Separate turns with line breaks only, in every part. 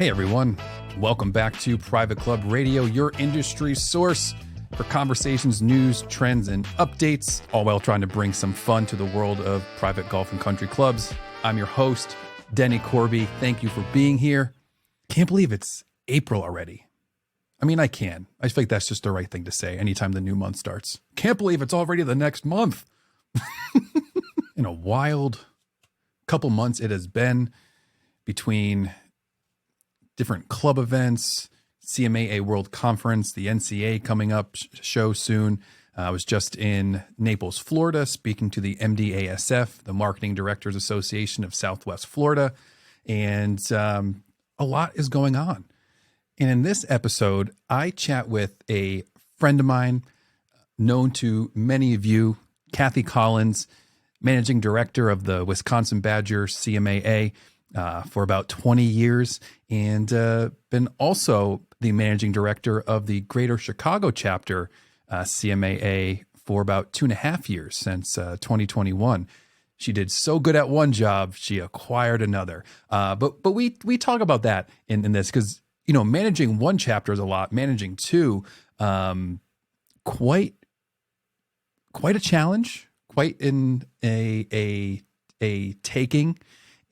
Hey everyone, welcome back to Private Club Radio, your industry source for conversations, news, trends, and updates, all while trying to bring some fun to the world of private golf and country clubs. I'm your host, Denny Corby. Thank you for being here. Can't believe it's April already. I mean, I can. I feel like that's just the right thing to say anytime the new month starts. Can't believe it's already the next month. In a wild couple months it has been between different club events, CMAA World Conference, the NCA coming up show soon. I was just in Naples, Florida, speaking to the MDASF, the Marketing Directors Association of Southwest Florida, and a lot is going on. And in this episode, I chat with a friend of mine, known to many of you, Kathy Collins, Managing Director of the Wisconsin Badger CMAA, for about 20 years, and been also the managing director of the Greater Chicago chapter CMAA for about 2.5 years, since 2021. She did so good at one job, she acquired another. But we talk about that in this because, you know, managing one chapter is a lot. Managing two, quite a challenge, quite in a taking.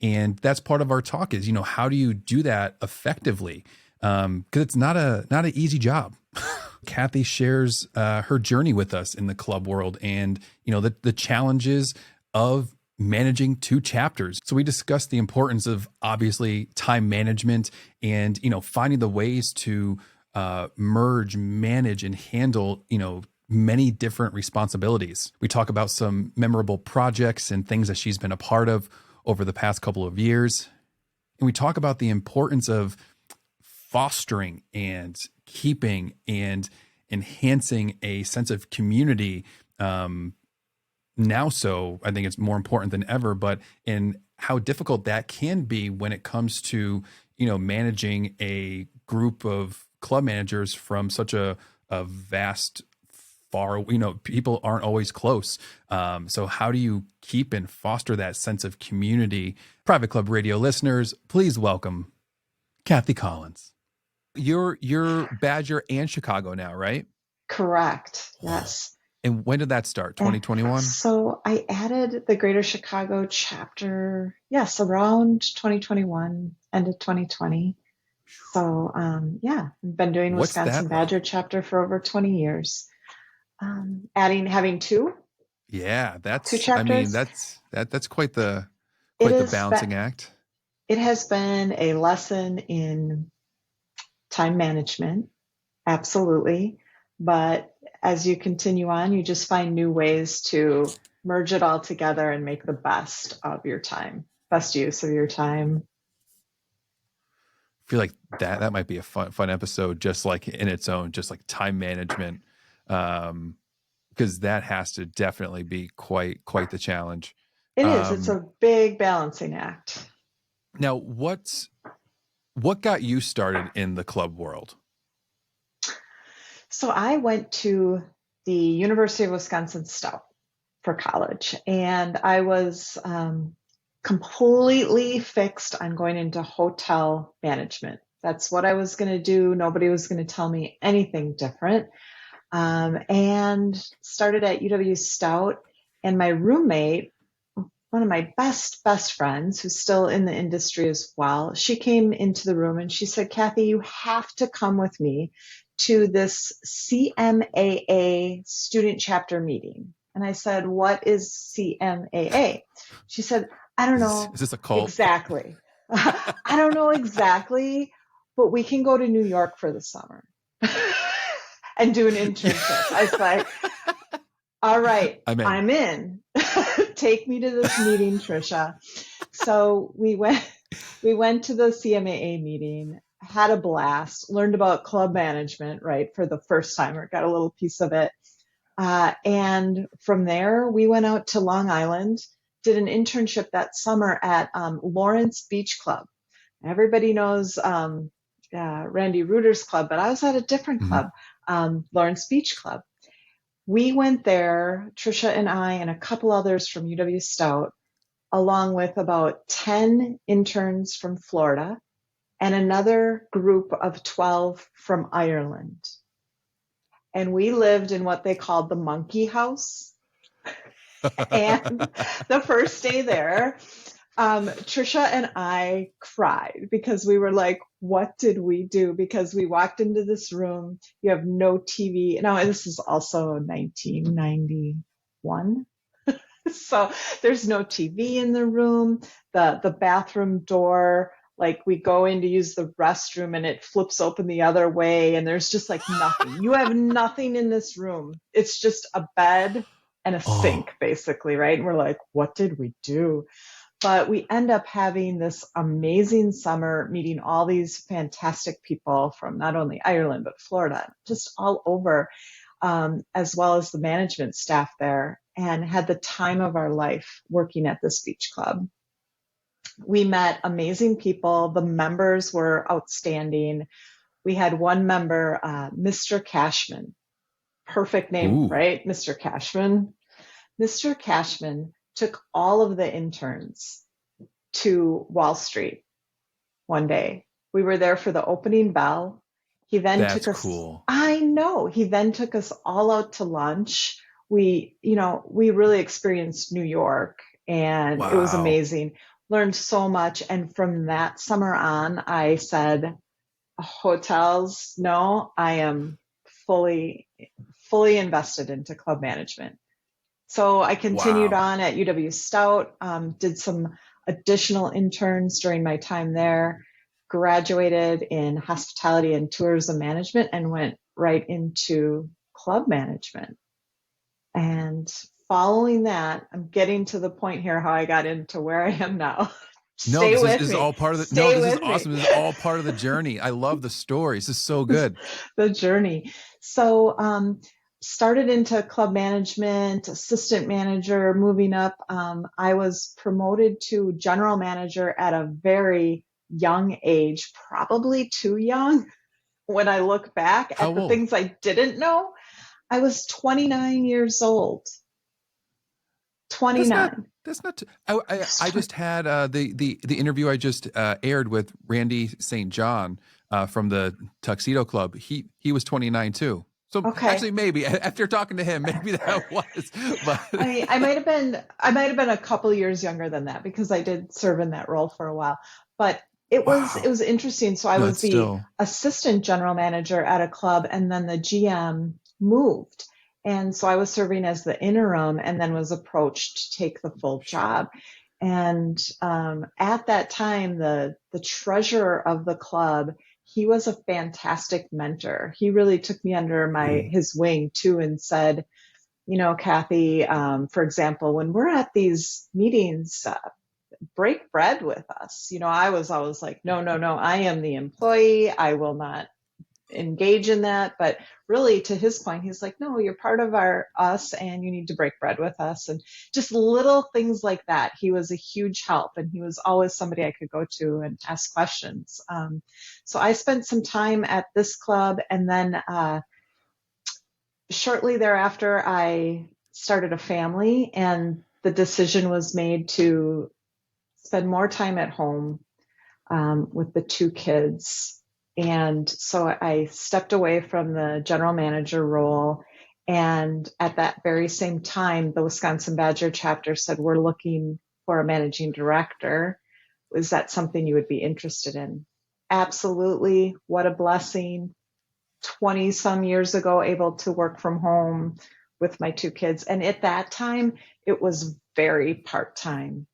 And that's part of our talk is, you know, how do you do that effectively? Because it's not an easy job. Kathy shares her journey with us in the club world and, you know, the challenges of managing two chapters. So we discussed the importance of obviously time management and, you know, finding the ways to merge, manage, and handle, you know, many different responsibilities. We talk about some memorable projects and things that she's been a part of over the past couple of years. And we talk about the importance of fostering and keeping and enhancing a sense of community. Now, so I think it's more important than ever, but in how difficult that can be when it comes to, you know, managing a group of club managers from such a vast far, you know, people aren't always close. So how do you keep and foster that sense of community? Private Club Radio listeners, please welcome Kathy Collins. You're Badger and Chicago now, right?
Correct. Yes.
And when did that start? 2021?
So I added the Greater Chicago chapter, yes, around 2021, end of 2020. So I've been doing Wisconsin Badger chapter for over 20 years. Having two.
Yeah, that's
two chapters.
I mean, that's quite the balancing act.
It has been a lesson in time management, absolutely. But as you continue on, you just find new ways to merge it all together and make the best of your time, best use of your time.
I feel like that might be a fun episode, just like in its own, just like time management. Because that has to definitely be quite the challenge.
It is. It's a big balancing act.
Now, what got you started in the club world?
So I went to the University of Wisconsin Stout for college, and I was completely fixed on going into hotel management. That's what I was going to do. Nobody was going to tell me anything different. And started at UW Stout, and my roommate, one of my best friends, who's still in the industry as well, she came into the room and she said, Kathy, you have to come with me to this CMAA student chapter meeting. And I said, what is CMAA? She said, I don't know.
Is this a cult?
Exactly. I don't know exactly, but we can go to New York for the summer. And do an internship. I was like, all right, I'm in. Take me to this meeting, Trisha. So we went to the CMAA meeting, had a blast, learned about club management, right, for the first time, or got a little piece of it. And from there, we went out to Long Island, did an internship that summer at Lawrence Beach Club. Everybody knows Randy Reuter's club, but I was at a different club. Lawrence Beach Club. We went there, Trisha and I and a couple others from UW Stout, along with about 10 interns from Florida and another group of 12 from Ireland. And we lived in what they called the monkey house. And the first day there, Trisha and I cried because we were like, what did we do? Because we walked into this room, you have no TV. Now, this is also 1991. So there's no TV in the room. The bathroom door, like we go in to use the restroom and it flips open the other way and there's just like nothing. You have nothing in this room. It's just a bed and a sink, basically, right? And we're like, what did we do? But we end up having this amazing summer, meeting all these fantastic people from not only Ireland, but Florida, just all over, as well as the management staff there, and had the time of our life working at this beach club. We met amazing people. The members were outstanding. We had one member, Mr. Cashman. Perfect name,
Ooh.
right? Mr. Cashman. Mr. Cashman took all of the interns to Wall Street one day. We were there for the opening bell. He then took us.
Cool.
I know. He then took us all out to lunch. We really experienced New York, and It was amazing. Learned so much. And from that summer on, I said, hotels, no, I am fully invested into club management. So I continued on at UW Stout, did some additional interns during my time there, graduated in hospitality and tourism management, and went right into club management. And following that, I'm getting to the point here how I got into where I am now.
This is all part of the. No, this is awesome. This is all part of the journey. I love the story. This is so good.
The journey. So, started into club management, assistant manager, moving up. I was promoted to general manager at a very young age, probably too young. When I look back at the things I didn't know, I was 29 years old. 29.
That's not. I just had the interview I just aired with Randy St. John from the Tuxedo Club. He was 29 too. So actually, maybe after talking to him, maybe that was. But
I might have been a couple years younger than that because I did serve in that role for a while. But it was interesting. So I was the assistant general manager at a club, and then the GM moved. And so I was serving as the interim and then was approached to take the full job. And at that time, the treasurer of the club, he was a fantastic mentor. He really took me under his wing too and said, Kathy, for example, when we're at these meetings, break bread with us. I was always like, no, I am the employee. I will not engage in that. But really, to his point, he's like, no, you're part of us and you need to break bread with us. And just little things like that. He was a huge help, and he was always somebody I could go to and ask questions. So I spent some time at this club, and then shortly thereafter, I started a family, and the decision was made to spend more time at home with the two kids. And so I stepped away from the general manager role. And at that very same time, the Wisconsin Badger chapter said, we're looking for a managing director. Is that something you would be interested in? Absolutely. What a blessing. 20 some years ago, able to work from home with my two kids. And at that time, it was very part-time.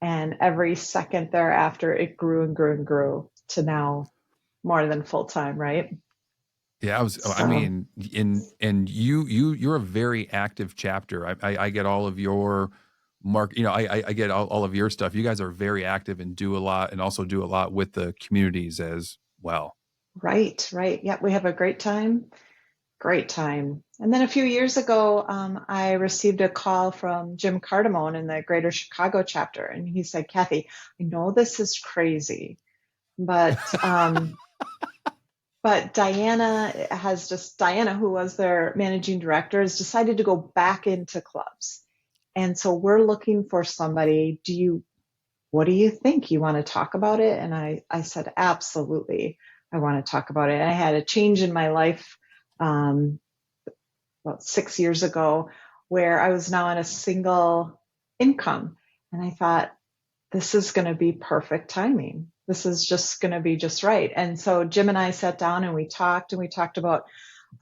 And every second thereafter, it grew and grew and grew to now more than full-time, right?
Yeah, I mean, you're a very active chapter. I get all of your I get all of your stuff. You guys are very active and do a lot, and also do a lot with the communities as well.
Right. Yeah, we have a great time. And then a few years ago, I received a call from Jim Cardamone in the Greater Chicago chapter. And he said, Kathy, I know this is crazy, but but Diana, who was their managing director, has decided to go back into clubs. And so we're looking for somebody. what do you think? You want to talk about it? And I said, absolutely. I want to talk about it. And I had a change in my life um, about 6 years ago where I was now on a single income. And I thought, this is going to be perfect timing. This is just going to be just right. And so Jim and I sat down and we talked about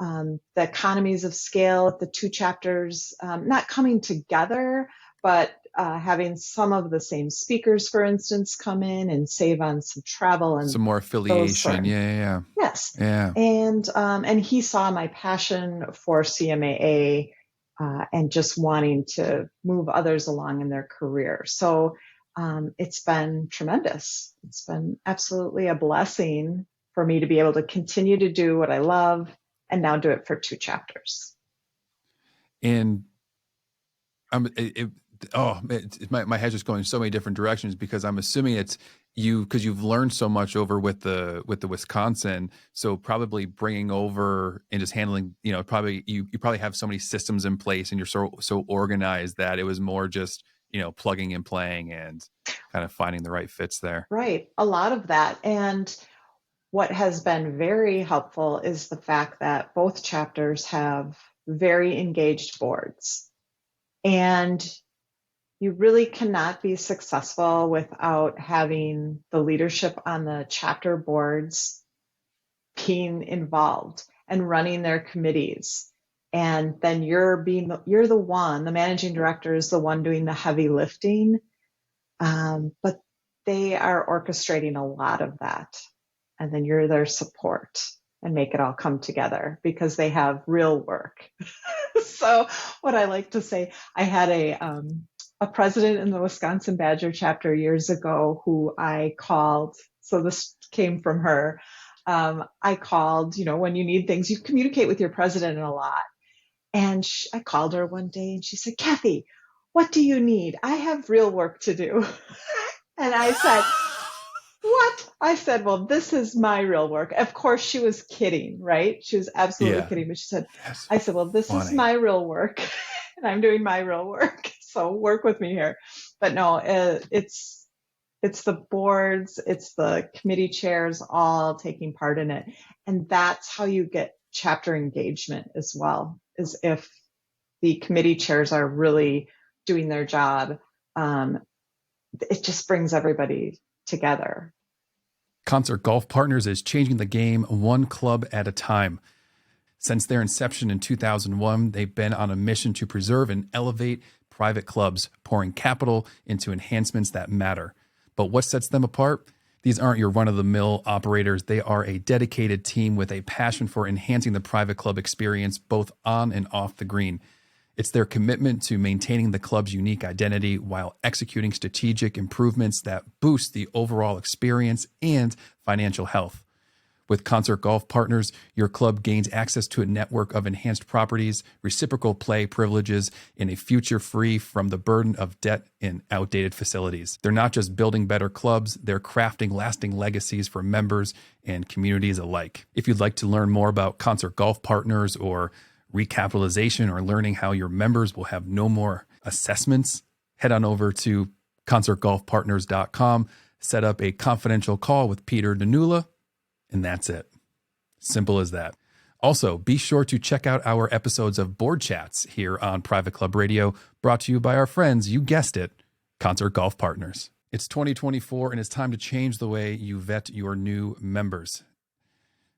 the economies of scale of the two chapters, not coming together, but having some of the same speakers, for instance, come in and save on some travel and
some more affiliation. Yeah.
Yes. And he saw my passion for CMAA and just wanting to move others along in their career. So it's been tremendous. It's been absolutely a blessing for me to be able to continue to do what I love and now do it for two chapters.
And my head's just going so many different directions because I'm assuming it's you, because you've learned so much over with the Wisconsin. So probably bringing over and just handling, probably you probably have so many systems in place and you're so organized that it was more just, plugging and playing and kind of finding the right fits there.
Right. A lot of that. And what has been very helpful is the fact that both chapters have very engaged boards. And you really cannot be successful without having the leadership on the chapter boards being involved and running their committees. And then the managing director is the one doing the heavy lifting. But they are orchestrating a lot of that. And then you're their support and make it all come together because they have real work. So what I like to say, I had a president in the Wisconsin Badger chapter years ago who I called. So this came from her. I called, when you need things, you communicate with your president a lot. And I called her one day and she said, Kathy, what do you need? I have real work to do. And I said, what? I said, well, this is my real work. Of course, she was kidding, right? She was absolutely kidding. But she said, I said, well, this is my real work and I'm doing my real work. So work with me here. But no, it's the boards, it's the committee chairs all taking part in it. And that's how you get chapter engagement as well, is if the committee chairs are really doing their job. It just brings everybody together.
Concert Golf Partners is changing the game one club at a time. Since their inception in 2001, they've been on a mission to preserve and elevate private clubs, pouring capital into enhancements that matter. But what sets them apart? These aren't your run-of-the-mill operators. They are a dedicated team with a passion for enhancing the private club experience both on and off the green. It's their commitment to maintaining the club's unique identity while executing strategic improvements that boost the overall experience and financial health. With Concert Golf Partners, your club gains access to a network of enhanced properties, reciprocal play privileges, and a future free from the burden of debt and outdated facilities. They're not just building better clubs, they're crafting lasting legacies for members and communities alike. If you'd like to learn more about Concert Golf Partners or recapitalization or learning how your members will have no more assessments, head on over to concertgolfpartners.com, set up a confidential call with Peter Danula, and that's it. Simple as that. Also, be sure to check out our episodes of Board Chats here on Private Club Radio, brought to you by our friends, you guessed it, Concert Golf Partners. It's 2024 and it's time to change the way you vet your new members.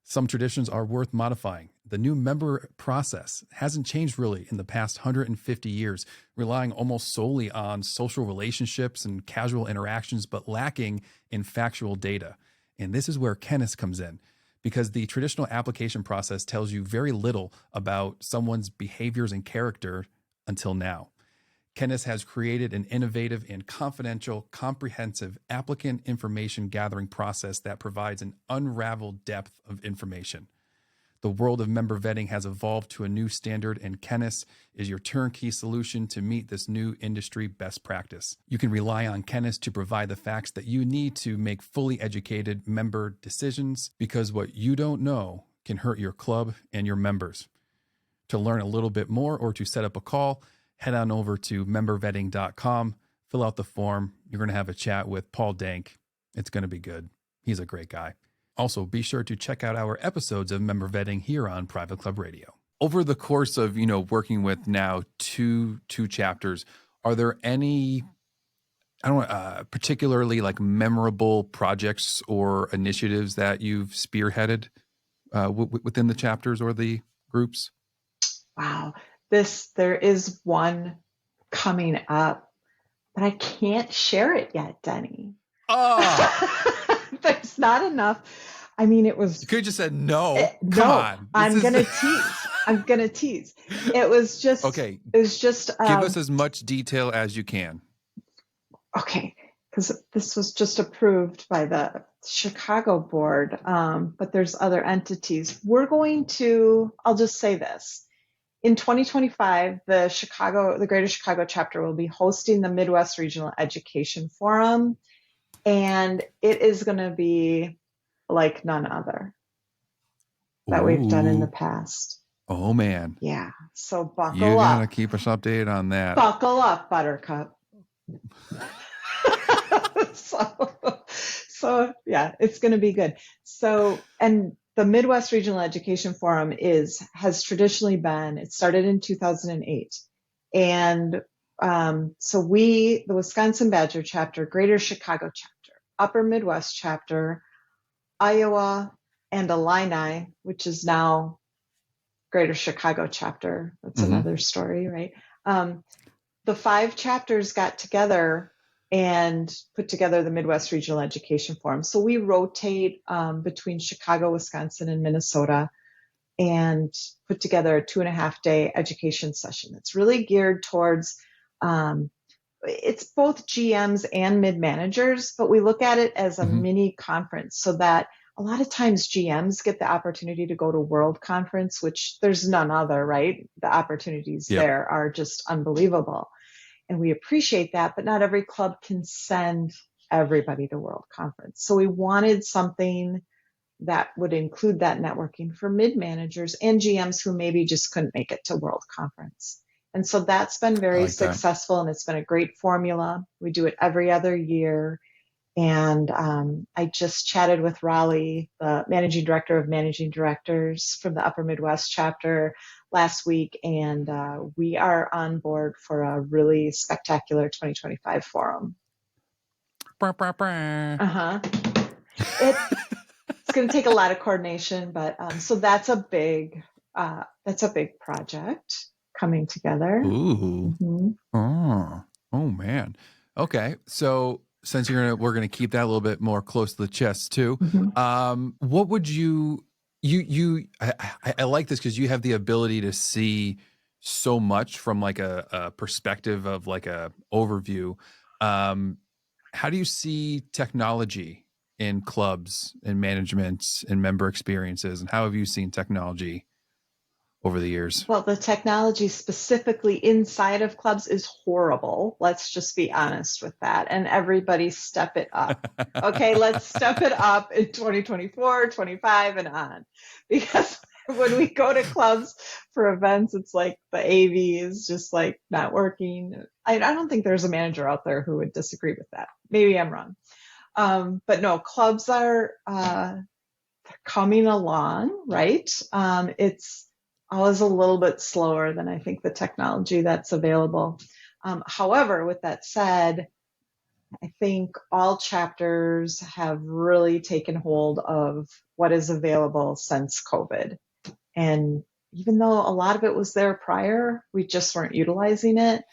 Some traditions are worth modifying. The new member process hasn't changed really in the past 150 years, relying almost solely on social relationships and casual interactions, but lacking in factual data. And this is where Kenneth comes in, because the traditional application process tells you very little about someone's behaviors and character until now. Kenneth has created an innovative and confidential, comprehensive applicant information gathering process that provides an unraveled depth of information. The world of member vetting has evolved to a new standard, and Kenneth is your turnkey solution to meet this new industry best practice. You can rely on Kenneth to provide the facts that you need to make fully educated member decisions, because what you don't know can hurt your club and your members. To learn a little bit more or to set up a call, head on over to membervetting.com, fill out the form. You're going to have a chat with Paul Dank. It's going to be good. He's a great guy. Also, be sure to check out our episodes of member vetting here on Private Club Radio. Over the course of, working with now two chapters, are there any, particularly like memorable projects or initiatives that you've spearheaded within the chapters or the groups?
Wow. There is one coming up, but I can't share it yet, Denny.
Oh,
there's not enough. I mean, it was.
You could have just said no.
Come on. I'm gonna tease. It was just. Okay. It was just.
Give us as much detail as you can.
Okay, because this was just approved by the Chicago board, but there's other entities. I'll just say this. In 2025, the Greater Chicago chapter will be hosting the Midwest Regional Education Forum, and it is going to be like none other that we've done in the past.
Oh, man.
Yeah, so buckle up.
You got to keep us updated on that.
Buckle up, Buttercup. So yeah, it's going to be good. So, and the Midwest Regional Education Forum has traditionally been, it started in 2008. And so the Wisconsin Badger chapter, Greater Chicago chapter, Upper Midwest chapter, Iowa, and Illini, which is now Greater Chicago chapter. That's another story, right? The 5 chapters got together and put together the Midwest Regional Education Forum. So we rotate between Chicago, Wisconsin, and Minnesota and put together a 2.5-day education session that's really geared towards, it's both GMs and mid-managers, but we look at it as a mini conference so that a lot of times GMs get the opportunity to go to World Conference, which there's none other, right? The opportunities there are just unbelievable. And we appreciate that, but not every club can send everybody to World Conference. So we wanted something that would include that networking for mid-managers and GMs who maybe just couldn't make it to World Conference. And so that's been very successful, and it's been a great formula. We do it every other year. And I just chatted with Raleigh, the managing director of managing directors from the Upper Midwest chapter last week, and we are on board for a really spectacular 2025 forum. It's going to take a lot of coordination, but so that's a big project coming together.
Ooh. Oh man. Okay, so since we're gonna keep that a little bit more close to the chest too. What would I like this because you have the ability to see so much from like a perspective of like a overview. How do you see technology in clubs and management and member experiences, and how have you seen technology over the years?
Well, the technology specifically inside of clubs is horrible. Let's just be honest with that. And everybody step it up. Okay, let's step it up in 2024, 25 and on. Because when we go to clubs for events, it's like the AV is just like not working. I don't think there's a manager out there who would disagree with that. Maybe I'm wrong. But no, clubs are coming along, right? It's always a little bit slower than I think the technology that's available. However, with that said, I think all chapters have really taken hold of what is available since COVID. And even though a lot of it was there prior, we just weren't utilizing it,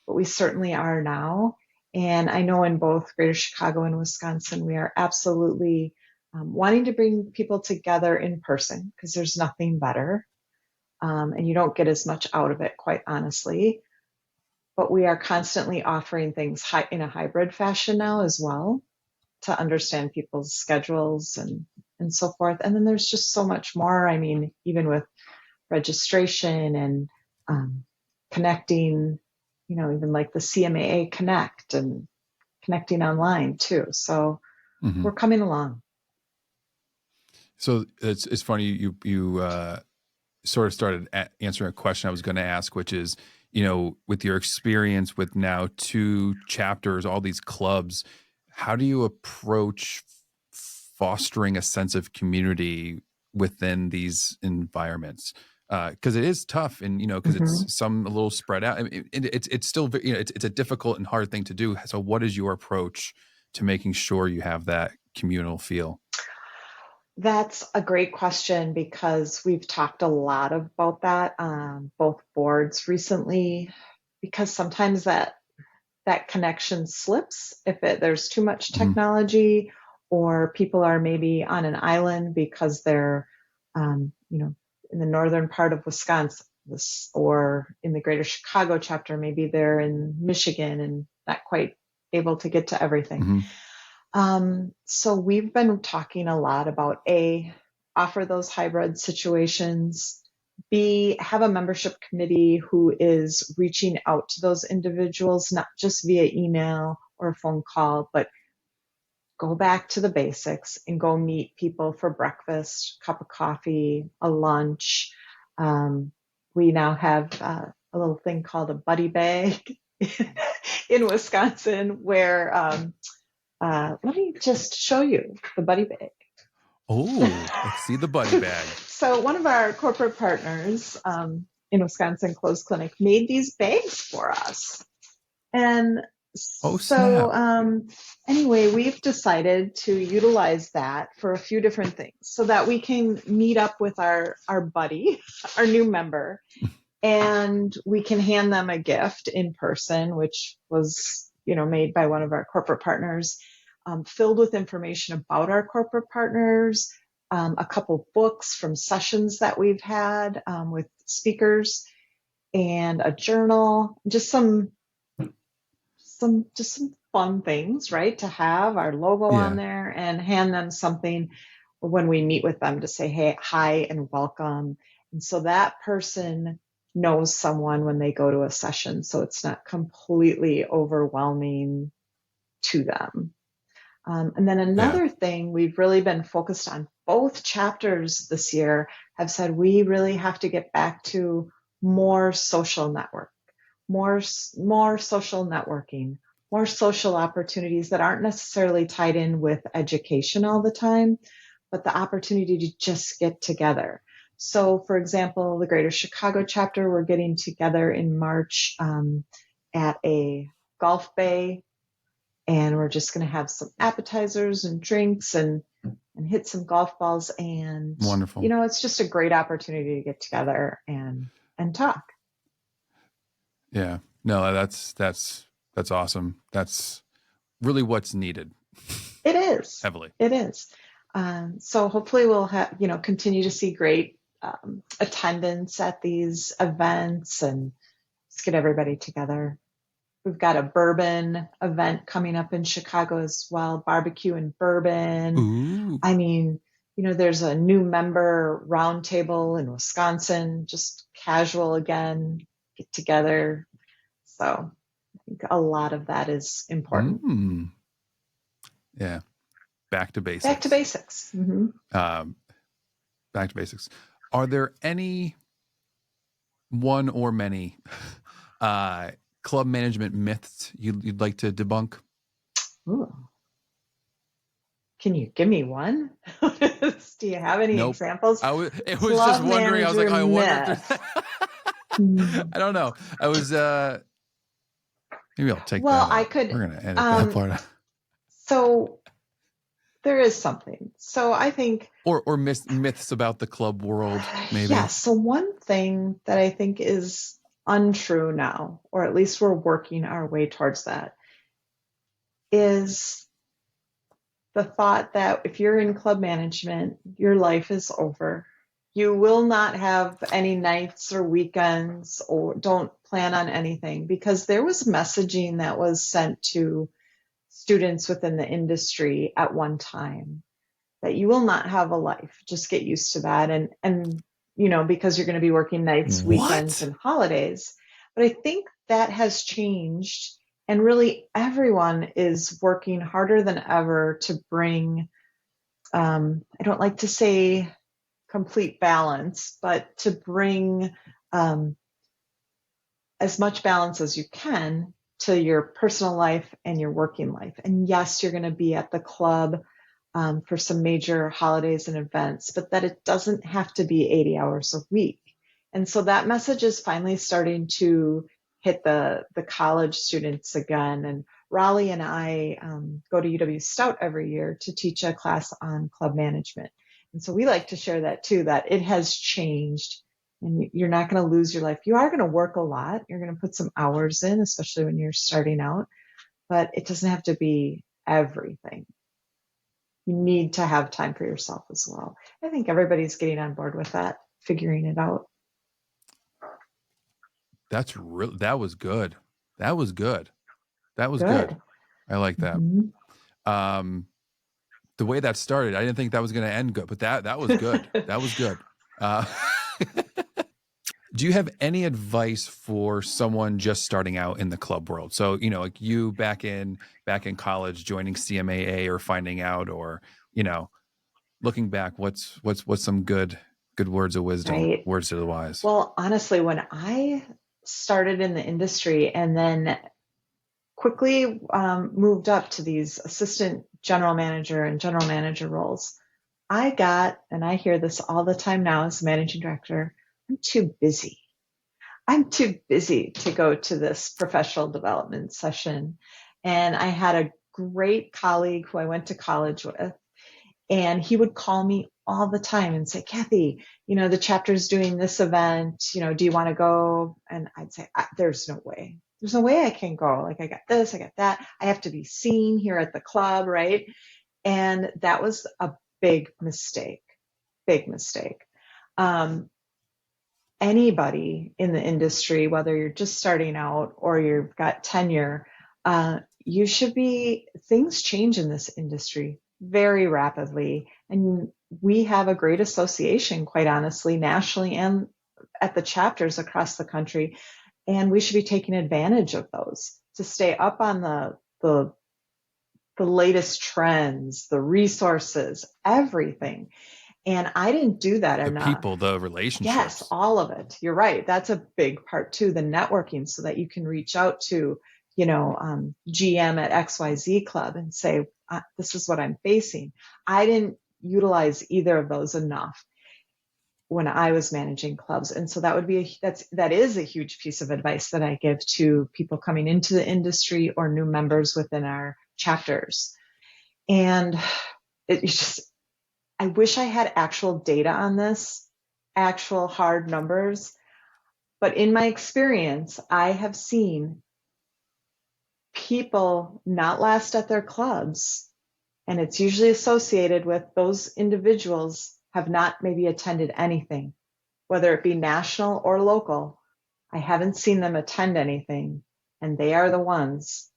but we certainly are now. And I know in both Greater Chicago and Wisconsin, we are absolutely wanting to bring people together in person because there's nothing better. And you don't get as much out of it, quite honestly. But we are constantly offering things in a hybrid fashion now as well to understand people's schedules and so forth. And then there's just so much more. I mean, even with registration and connecting, even like the CMAA Connect and connecting online too. So we're coming along.
So it's funny you sort of started answering a question I was going to ask, which is, with your experience with now 2 chapters, all these clubs, how do you approach fostering a sense of community within these environments? Because it is tough, and because it's some a little spread out. I mean, it's still it's a difficult and hard thing to do. So, what is your approach to making sure you have that communal feel?
That's a great question, because we've talked a lot about that on both boards recently, because sometimes that connection slips if there's too much technology, or people are maybe on an island because they're in the northern part of Wisconsin, or in the greater Chicago chapter, maybe they're in Michigan and not quite able to get to everything. So we've been talking a lot about A, offer those hybrid situations, B, have a membership committee who is reaching out to those individuals, not just via email or a phone call, but go back to the basics and go meet people for breakfast, cup of coffee, a lunch. We now have a little thing called a buddy bag in Wisconsin, where let me just show you the buddy bag.
Oh, let's see the buddy bag.
So one of our corporate partners in Wisconsin Closed Clinic made these bags for us. And anyway, we've decided to utilize that for a few different things, so that we can meet up with our buddy, our new member, and we can hand them a gift in person, which was made by one of our corporate partners, filled with information about our corporate partners, a couple books from sessions that we've had with speakers, and a journal, just some fun things, right? To have our logo on there, and hand them something when we meet with them to say, hey, hi, and welcome. And so that person knows someone when they go to a session, so it's not completely overwhelming to them. And then another thing we've really been focused on, both chapters this year have said we really have to get back to more social network, more social networking, more social opportunities that aren't necessarily tied in with education all the time, but the opportunity to just get together. So, for example, the Greater Chicago chapter, we're getting together in March at a golf bay, and we're just going to have some appetizers and drinks and hit some golf balls. And
wonderful.
It's just a great opportunity to get together and talk.
Yeah, no, that's awesome. That's really what's needed.
It is
heavily.
It is. So hopefully we'll have, continue to see great attendance at these events, and just get everybody together. We've got a bourbon event coming up in Chicago as well, barbecue and bourbon.
Ooh.
I mean, there's a new member roundtable in Wisconsin, just casual again, get together. So I think a lot of that is important.
Yeah. Back to basics.
Back to basics.
Back to basics. Are there any one or many club management myths you'd like to debunk?
Ooh. Can you give me one? Do you have any examples?
It was just wondering. I was like, I wonder if I don't know. I was maybe I'll take that out.
I could.
We're gonna edit that part out.
So there is something. So I think,
or myths about the club world, maybe.
Yeah. So one thing that I think is untrue now, or at least we're working our way towards that, is the thought that if you're in club management, your life is over. You will not have any nights or weekends, or don't plan on anything, because there was messaging that was sent to students within the industry at one time that you will not have a life. Just get used to that. And because you're going to be working nights, weekends, and holidays. But I think that has changed. And really, everyone is working harder than ever to bring, I don't like to say complete balance, but to bring as much balance as you can to your personal life and your working life. And yes, you're going to be at the club for some major holidays and events, but that it doesn't have to be 80 hours a week. And so that message is finally starting to hit the college students again. And Raleigh and I go to UW Stout every year to teach a class on club management. And so we like to share that too, that it has changed and you're not going to lose your life. You are going to work a lot. You're going to put some hours in, especially when you're starting out, but it doesn't have to be everything. You need to have time for yourself as well. I think everybody's getting on board with that, figuring it out.
That's real. That was good. That was good. That was good. I like that. Mm-hmm. The way that started, I didn't think that was going to end good, but that was good. That was good. Do you have any advice for someone just starting out in the club world? So, you know, like you back in college, joining CMAA or finding out, or, you know, looking back, what's some good words of wisdom, right? Words to the wise.
Well, honestly, when I started in the industry and then quickly moved up to these assistant general manager and general manager roles, I got, and I hear this all the time now as managing director, I'm too busy. I'm too busy to go to this professional development session. And I had a great colleague who I went to college with, and he would call me all the time and say, Kathy, you know, the chapter's doing this event, you know, do you want to go? And I'd say, there's no way. There's no way I can go. Like, I got this, I got that. I have to be seen here at the club, right? And that was a big mistake. Anybody in the industry, whether you're just starting out or you've got tenure, things change in this industry very rapidly. And we have a great association, quite honestly, nationally and at the chapters across the country. And we should be taking advantage of those to stay up on the latest trends, the resources, everything. And I didn't do that enough.
The people, the relationships.
Yes, all of it. You're right. That's a big part too, the networking, so that you can reach out to, you know, GM at XYZ Club and say, this is what I'm facing. I didn't utilize either of those enough when I was managing clubs. And so that is a huge piece of advice that I give to people coming into the industry or new members within our chapters. And I wish I had actual data on this, actual hard numbers. But in my experience, I have seen people not last at their clubs. And it's usually associated with those individuals have not maybe attended anything, whether it be national or local. I haven't seen them attend anything. And they are the ones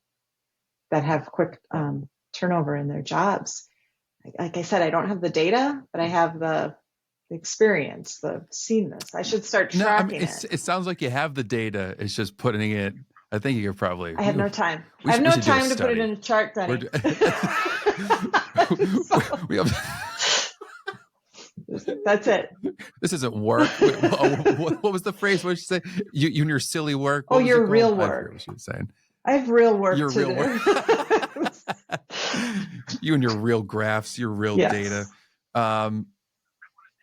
that have quick turnover in their jobs. Like I said, I don't have the data, but I have the experience, the seen this. I should start tracking it.
It sounds like you have the data. It's just putting it. I think you're probably.
I have no time. I have no time to put it in a chart, Denny. That's it.
This isn't work. What was the phrase? What did you say? You and your silly work.
What your real work.
What she was saying.
I have real work
your
to
real
do.
Work. You and your real graphs, your real data. But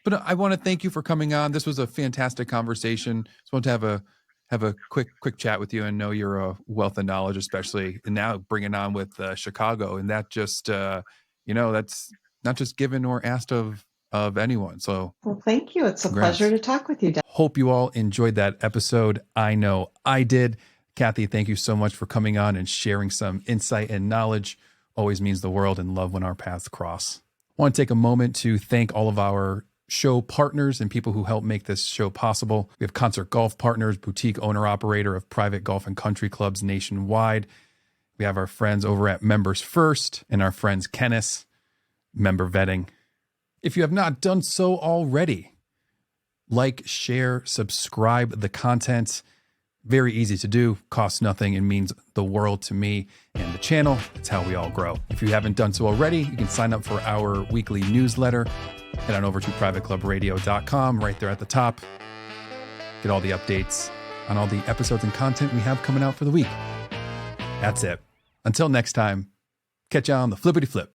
I want to thank you for coming on. This was a fantastic conversation. Just want to have a quick chat with you and know you're a wealth of knowledge, especially and now bringing on with Chicago. And that just, that's not just given or asked of anyone. So,
well, thank you. It's a pleasure to talk with you, Dan.
Hope you all enjoyed that episode. I know I did. Kathy, thank you so much for coming on and sharing some insight and knowledge. Always means the world, and love when our paths cross. I want to take a moment to thank all of our show partners and people who help make this show possible. We have Concert Golf Partners, boutique owner-operator of private golf and country clubs nationwide. We have our friends over at Members First and our friends Kennis, Member Vetting. If you have not done so already, like, share, subscribe the content. Very easy to do, costs nothing, and means the world to me and the channel. It's how we all grow. If you haven't done so already, you can sign up for our weekly newsletter. Head on over to privateclubradio.com, right there at the top. Get all the updates on all the episodes and content we have coming out for the week. That's it. Until next time, catch you on the flippity flip.